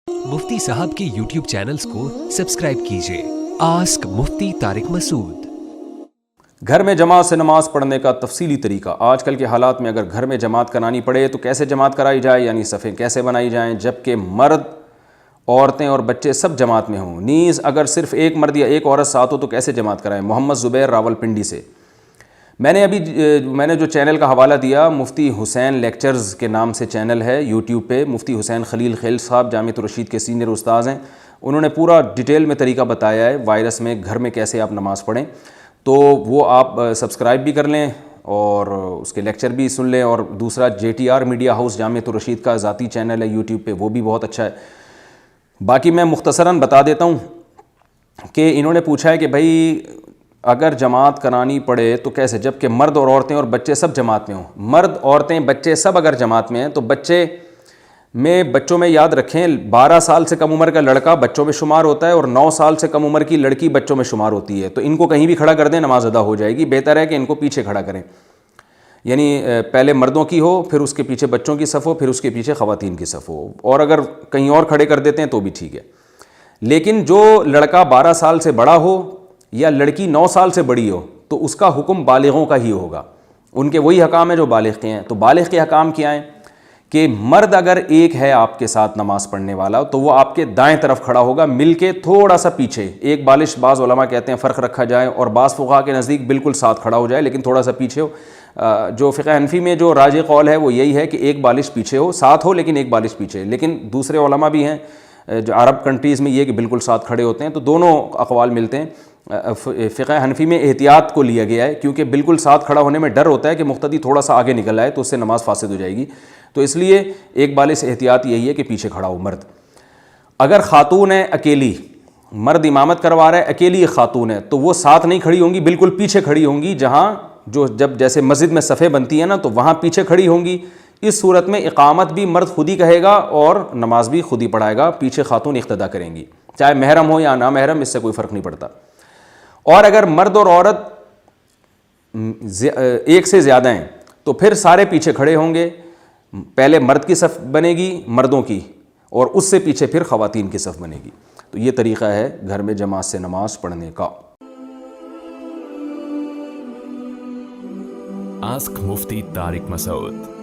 मुफ्ती साहब के YouTube channels को सब्सक्राइब कीजिए। आस्क मुफ्ती तारिक मसूद। घर में जमात से नमाज़ पढ़ने का तफसीली तरीका। आजकल के हालात में अगर घर में जमात करानी पड़े तो कैसे जमात कराई जाए, यानी सफ़े कैसे बनाई जाएं, जबकि मर्द औरतें और बच्चे सब जमात में हों। नीज़ अगर सिर्फ़ एक मर्द या एक औरत साथ हो तो कैसे जमात कराएं। मोहम्मद ज़ुबैर रावलपिंडी से। मैंने जो चैनल का हवाला दिया, मुफ्ती हुसैन लेक्चर्स के नाम से चैनल है यूट्यूब पे। मुफ्ती हुसैन खलील खैल साहब जामियत रशीद के सीनियर उस्ताद हैं। उन्होंने पूरा डिटेल में तरीका बताया है वायरस में घर में कैसे आप नमाज़ पढ़ें, तो वो आप सब्सक्राइब भी कर लें और उसके लेक्चर भी सुन लें। और दूसरा JTR मीडिया हाउस जामियत रशीद का ज़ाती चैनल है यूट्यूब पे, वो भी बहुत अच्छा है। बाकी मैं मुख्तसरन बता देता हूँ कि इन्होंने पूछा है कि भाई अगर जमात करानी पड़े तो कैसे, जबकि मर्द और औरतें और बच्चे सब जमात में हों। मर्द औरतें बच्चे सब अगर जमात में हैं तो बच्चों में याद रखें 12 साल से कम उम्र का लड़का बच्चों में शुमार होता है और 9 साल से कम उम्र की लड़की बच्चों में शुमार होती है। तो इनको कहीं भी खड़ा कर दें, नमाज अदा हो जाएगी। बेहतर है कि इनको पीछे खड़ा करें, यानी पहले मर्दों की हो, फिर उसके पीछे बच्चों की सफ़ हो, फिर उसके पीछे ख़वातीन की सफ़ हो। और अगर कहीं और खड़े कर देते हैं तो भी ठीक है। लेकिन जो लड़का 12 साल से बड़ा हो या लड़की 9 साल से बड़ी हो तो उसका हुक्म बालिगों का ही होगा। उनके वही हकाम है जो बालिग के हैं। तो बालिग के हकाम क्या हैं कि मर्द अगर एक है आपके साथ नमाज़ पढ़ने वाला तो वो आपके दाएं तरफ खड़ा होगा, मिलके थोड़ा सा पीछे। एक बालिश बाज़ उलमा कहते हैं फ़र्क रखा जाए और बाज़ फुक़हा के नज़दीक बिल्कुल साथ खड़ा हो जाए, लेकिन थोड़ा सा पीछे हो। जो फ़िक़्ह हनफ़ी में जो राज कौल है वो यही है कि एक बालिश पीछे हो, साथ हो लेकिन एक बालिश पीछे। लेकिन दूसरे उलमा भी हैं जो अरब कंट्रीज़ में ये कि बिल्कुल साथ खड़े होते हैं। तो दोनों अक़वाल मिलते हैं। फ़िक़्ह हनफ़ी में एहतियात को लिया गया है, क्योंकि बिल्कुल साथ खड़ा होने में डर होता है कि मुक़्तदी थोड़ा सा आगे निकल आए तो उससे नमाज़ फासिद हो जाएगी। तो इसलिए एक बालिश एहतियात यही है कि पीछे खड़ा हो मर्द। अगर ख़ातून है अकेली, मर्द इमामत करवा रहा है, अकेली एक ख़ातून है, तो वो साथ नहीं खड़ी होंगी, बिल्कुल पीछे खड़ी होंगी। जब जैसे मस्जिद में सफ़े बनती है ना, तो वहाँ पीछे खड़ी होंगी। इस सूरत में इक़ामत भी मर्द खुद ही कहेगा और नमाज भी खुद ही पढ़ाएगा, पीछे ख़ातून इक़्तिदा करेंगी, चाहे महरम हो या ना महरम, इससे कोई फ़र्क नहीं पड़ता। और अगर मर्द और औरत एक से ज़्यादा हैं तो फिर सारे पीछे खड़े होंगे। पहले मर्द की सफ़ बनेगी मर्दों की, और उससे पीछे फिर ख़वातीन की सफ़ बनेगी। तो ये तरीक़ा है घर में जमात से नमाज़ पढ़ने का। आस्क मुफ्ती तारिक मसूद।